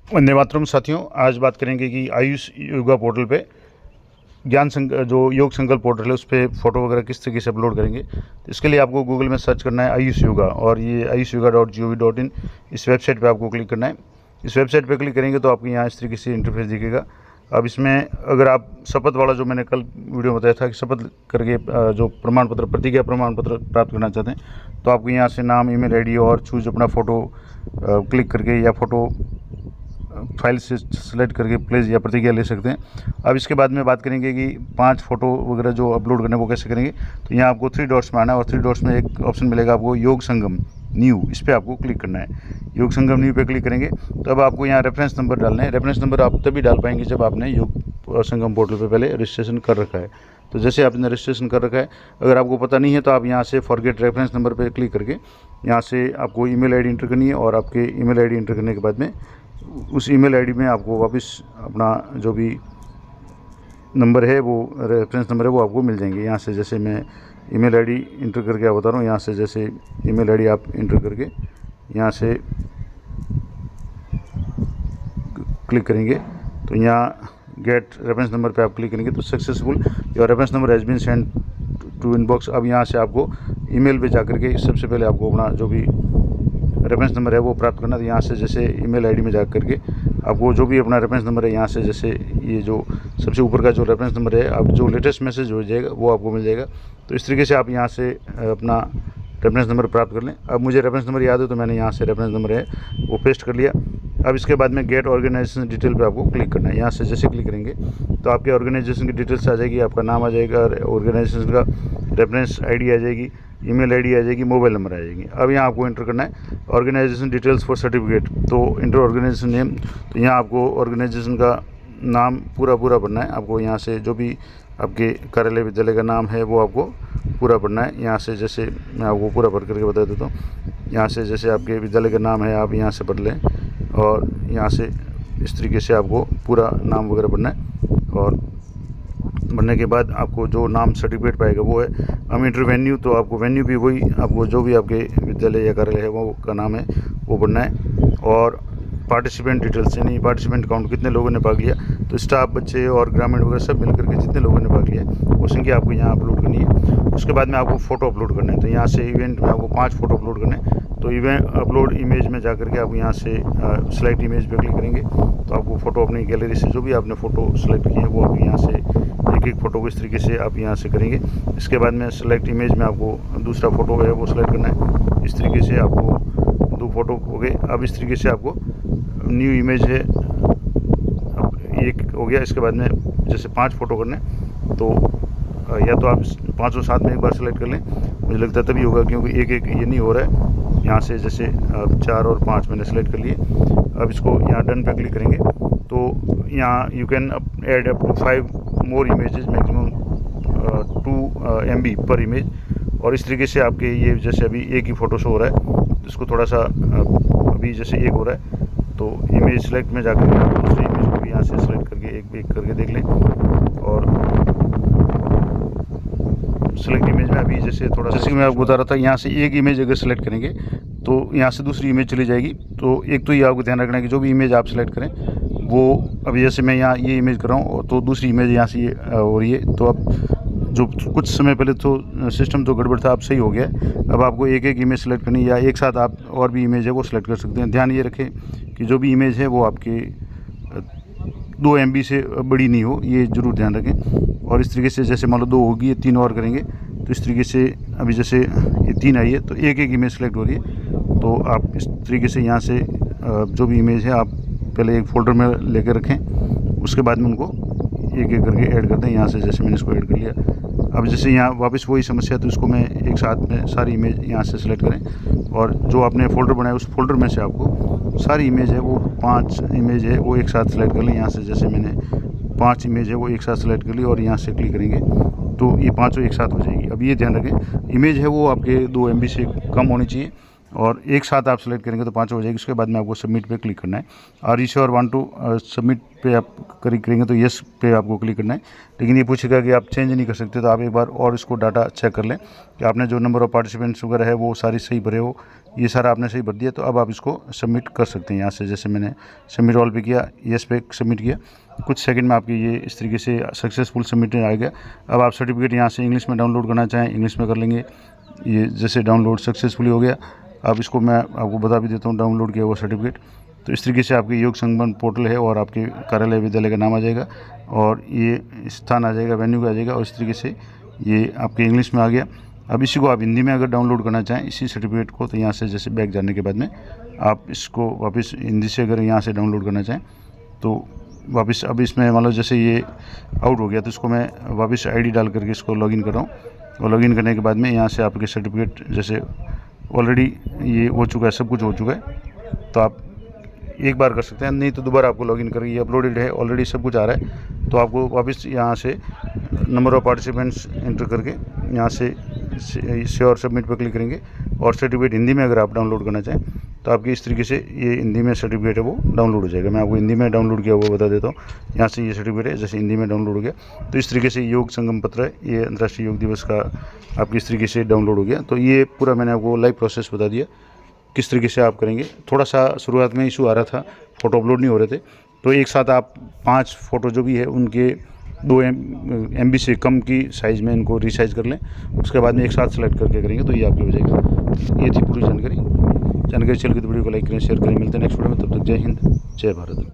वंदे मातरम साथियों, आज बात करेंगे कि आयुष योगा पोर्टल पे जो योग संकल्प पोर्टल है उस पर फ़ोटो वगैरह किस तरीके से अपलोड करेंगे। तो इसके लिए आपको गूगल में सर्च करना है आयुष योगा, और ये ayushyoga.gov.in इस वेबसाइट पे आपको क्लिक करना है। इस वेबसाइट पे क्लिक करेंगे तो आपको यहाँ इस तरीके से इंटरफेस दिखेगा। अब इसमें अगर आप शपथ वाला, जो मैंने कल वीडियो में बताया था कि शपथ करके जो प्रमाण पत्र, प्रतिज्ञा प्रमाण पत्र प्राप्त करना चाहते हैं, तो आपको यहाँ से नाम, ईमेल आईडी और चूज अपना फ़ोटो क्लिक करके या फ़ोटो फाइल से सेलेक्ट करके प्लेस या प्रतिज्ञा ले सकते हैं। अब इसके बाद में बात करेंगे कि 5 फ़ोटो वगैरह जो अपलोड करने वो कैसे करेंगे। तो यहाँ आपको 3 डॉट्स में आना है और 3 डॉट्स में एक ऑप्शन मिलेगा आपको योग संगम न्यू, इस पर आपको क्लिक करना है। योग संगम न्यू पे क्लिक करेंगे तो अब आपको यहाँ रेफरेंस नंबर डालना है। रेफरेंस नंबर आप तभी डाल पाएंगे जब आपने योग संगम पोर्टल पे पहले रजिस्ट्रेशन कर रखा है। तो जैसे आपने रजिस्ट्रेशन कर रखा है, अगर आपको पता नहीं है तो आप यहाँ से फॉरगेट रेफरेंस नंबर पे क्लिक करके यहाँ से आपको ईमेल आईडी इंटर करनी है, और आपके ईमेल आईडी इंटर करने के बाद में उस ईमेल आईडी में आपको वापस अपना जो भी नंबर है, वो रेफरेंस नंबर है, वो आपको मिल जाएंगे। यहाँ से जैसे मैं ईमेल आईडी इंटर करके आप बता रहा हूँ, यहाँ से जैसे ईमेल आईडी आप इंटर करके यहाँ से क्लिक करेंगे तो यहाँ गेट रेफरेंस नंबर पे आप क्लिक करेंगे तो successful your reference number has been send to inbox. अब यहाँ से आपको ईमेल पे जाकर के सबसे पहले आपको अपना जो भी रेफरेंस नंबर है वो प्राप्त करना। तो यहाँ से जैसे ईमेल आईडी में जा करके आपको जो भी अपना रेफरेंस नंबर है, यहाँ से जैसे ये जो सबसे ऊपर का जो रेफरेंस नंबर है, आप जो लेटेस्ट मैसेज हो जाएगा वो आपको मिल जाएगा। तो इस तरीके से आप यहाँ से अपना रेफरेंस नंबर प्राप्त कर लें। अब मुझे रेफरेंस नंबर याद है तो मैंने यहाँ से रेफरेंस नंबर है वो पेस्ट कर लिया। अब इसके बाद में गेट ऑर्गेनाइजेशन डिटेल पे आपको क्लिक करना है। यहाँ से जैसे क्लिक करेंगे तो आपके ऑर्गेनाइजेशन की डिटेल्स आ जाएगी, आपका नाम आ जाएगा, ऑर्गेनाइजेशन का रेफरेंस आईडी आ जाएगी, ईमेल आईडी आ जाएगी, मोबाइल नंबर आ जाएगी। अब यहाँ आपको इंटर करना है ऑर्गेनाइजेशन डिटेल्स फॉर सर्टिफिकेट। तो इंटर ऑर्गेनाइजेशन नेम, तो यहाँ आपको ऑर्गेनाइजेशन का नाम पूरा भरना है। आपको यहाँ से जो भी आपके कार्यालय विद्यालय का नाम है वो आपको पूरा भरना है। यहाँ से जैसे मैं आपको पूरा भर करके बता देता हूँ। यहाँ से जैसे आपके विद्यालय का नाम है आप यहाँ से भर लें, और यहाँ से इस तरीके से आपको पूरा नाम वगैरह भरना है। और भरने के बाद आपको जो नाम सर्टिफिकेट पाएगा वो है अमिटर वेन्यू, तो आपको वेन्यू भी वही, आपको जो भी आपके विद्यालय या कार्यालय है वो का नाम है वो भरना है। और पार्टिसिपेंट डिटेल्स, यानी पार्टिसिपेंट काउंट, कितने लोगों ने भाग लिया, तो स्टाफ, बच्चे और ग्रामीण वगैरह सब मिलकर के जितने लोगों ने भाग लिया वो संख्या आपको यहाँ अपलोड करनी है। उसके बाद में आपको फ़ोटो अपलोड करना है। तो यहाँ से इवेंट में आपको 5 फ़ोटो अपलोड करने हैं। तो इवेंट अपलोड इमेज में जाकर के आप यहाँ से सेलेक्ट इमेज पे क्लिक करेंगे तो आपको फ़ोटो अपनी गैलरी से जो भी आपने फ़ोटो सेलेक्ट किए हैं वो आप यहाँ से एक फ़ोटो को इस तरीके से आप यहाँ से करेंगे। इसके बाद में सेलेक्ट इमेज में आपको दूसरा फ़ोटो है वो सेलेक्ट करना है। इस तरीके से आपको 2 फ़ोटो हो गए। अब इस तरीके से आपको न्यू इमेज है, अब एक हो गया। इसके बाद में जैसे 5 फ़ोटो करने, तो या तो आप 5 साथ में एक बार सेलेक्ट कर लें, मुझे लगता है तभी होगा, क्योंकि एक ये नहीं हो रहा है। यहाँ से जैसे 4 और 5 मैंने सेलेक्ट कर लिए। अब इसको यहाँ डन पे क्लिक करेंगे तो यहाँ you can add up to 5 more images, maximum 2 MB पर इमेज। और इस तरीके से आपके ये जैसे अभी एक ही फ़ोटो शो हो रहा है, इसको थोड़ा सा अभी जैसे एक हो रहा है तो इमेज सेलेक्ट में जाकर दूसरी इमेज को भी यहाँ से सेलेक्ट करके एक करके देख लें। और सेलेक्ट इमेज में अभी जैसे थोड़ा सा, जैसे मैं आपको बता रहा था, यहाँ से एक इमेज अगर सेलेक्ट करेंगे तो यहाँ से दूसरी इमेज चली जाएगी। तो एक तो ये आपको ध्यान रखना है कि जो भी इमेज आप सेलेक्ट करें वो, अभी जैसे मैं यहाँ ये इमेज कर रहा हूँ तो दूसरी इमेज यहाँ से ये हो रही है। तो अब जो कुछ समय पहले तो सिस्टम तो गड़बड़ था, अब सही हो गया। अब आपको एक इमेज सेलेक्ट करनी, या एक साथ आप और भी इमेज है वो सेलेक्ट कर सकते हैं। ध्यान ये रखें कि जो भी इमेज है वो आपके 2 MB से बड़ी नहीं हो, ये ज़रूर ध्यान रखें। और इस तरीके से जैसे मान लो 2 होगी, ये 3 और करेंगे तो इस तरीके से अभी जैसे ये 3 आई है तो एक इमेज सेलेक्ट हो रही है। तो आप इस तरीके से यहाँ से जो भी इमेज है आप पहले एक फ़ोल्डर में लेकर रखें, उसके बाद में उनको एक करके ऐड कर दें। यहाँ से जैसे मैंने इसको ऐड कर लिया। अब जैसे यहाँ वापस वही समस्या, तो इसको मैं एक साथ में सारी इमेज यहाँ से सेलेक्ट करें, और जो आपने फ़ोल्डर बनाया उस फोल्डर में से आपको सारी इमेज है वो 5 इमेज है वो एक साथ सेलेक्ट कर लें। यहाँ से जैसे मैंने 5 इमेज है वो एक साथ सेलेक्ट कर ली, और यहाँ से क्लिक करेंगे तो ये 5 एक साथ हो जाएगी। अब ये ध्यान रखें इमेज है वो आपके 2 MB से कम होनी चाहिए, और एक साथ आप सेलेक्ट करेंगे तो 5 हो जाएगी। उसके बाद में आपको सबमिट पे क्लिक करना है। और इस और वांट टू सबमिट पे आप करेंगे तो यस पे आपको क्लिक करना है। लेकिन ये पूछेगा कि आप चेंज नहीं कर सकते, तो आप एक बार और इसको डाटा चेक कर लें कि आपने जो नंबर ऑफ़ पार्टिसिपेंट्स वगैरह है वो सारी सही भरे हो ये सारा आपने सही भर दिया, तो अब आप इसको सबमिट कर सकते हैं यहाँ से। जैसे मैंने सबमिट ऑल पे किया, येस पे सबमिट किया, कुछ सेकंड में आपके ये इस तरीके से सक्सेसफुल सबमिट आ गया। अब आप सर्टिफिकेट यहाँ से इंग्लिश में डाउनलोड करना चाहें इंग्लिश में कर लेंगे। ये जैसे डाउनलोड सक्सेसफुली हो गया। अब इसको मैं आपको बता भी देता हूँ डाउनलोड किया हुआ सर्टिफिकेट। तो इस तरीके से आपके योग संगठन पोर्टल है और आपके कार्यालय विद्यालय का नाम आ जाएगा और ये स्थान आ जाएगा, वेन्यू का आ जाएगा, और इस तरीके से ये आपके इंग्लिश में आ गया। अब इसी को आप हिंदी में अगर डाउनलोड करना चाहें इसी सर्टिफिकेट को, तो यहाँ से जैसे बैक जाने के बाद में आप इसको वापस हिंदी से अगर यहाँ से डाउनलोड करना चाहें तो वापस, अब इसमें मान लो जैसे ये आउट हो गया तो इसको मैं वापस आईडी डाल करके इसको लॉगिन कर रहा हूँ, और लॉगिन करने के बाद में यहाँ से आपके सर्टिफिकेट जैसे ऑलरेडी ये हो चुका है, सब कुछ हो चुका है, तो आप एक बार कर सकते हैं, नहीं तो दोबारा आपको लॉगिन करेंगे। ये अपलोडेड है ऑलरेडी, सब कुछ आ रहा है, तो आपको वापस यहाँ से नंबर ऑफ़ पार्टिसिपेंट्स एंटर करके यहाँ से और सबमिट पर क्लिक करेंगे। और सर्टिफिकेट हिंदी में अगर आप डाउनलोड करना चाहें तो आपकी इस तरीके से ये हिंदी में सर्टिफिकेट है वो डाउनलोड हो जाएगा। मैं आपको हिंदी में डाउनलोड किया हुआ बता देता हूँ। यहाँ से ये सर्टिफिकेट है जैसे हिंदी में डाउनलोड हो गया, तो इस तरीके से योग संगम पत्र है, ये अंतर्राष्ट्रीय योग दिवस का आपकी इस तरीके से डाउनलोड हो गया। तो ये पूरा मैंने आपको लाइव प्रोसेस बता दिया किस तरीके से आप करेंगे। थोड़ा सा शुरुआत में इशू आ रहा था, फ़ोटो अपलोड नहीं हो रहे थे, तो एक साथ आप 5 फ़ोटो जो भी है उनके 2 MB से कम की साइज़ में इनको रिसाइज कर लें, उसके बाद में एक साथ सेलेक्ट करके करेंगे तो ये आपकी हो जाएगा। ये थी पूरी जानकारी चल गई तो वीडियो को लाइक करें, शेयर करें। मिलते हैं नेक्स्ट वीडियो में, तब तक जय हिंद, जय भारत।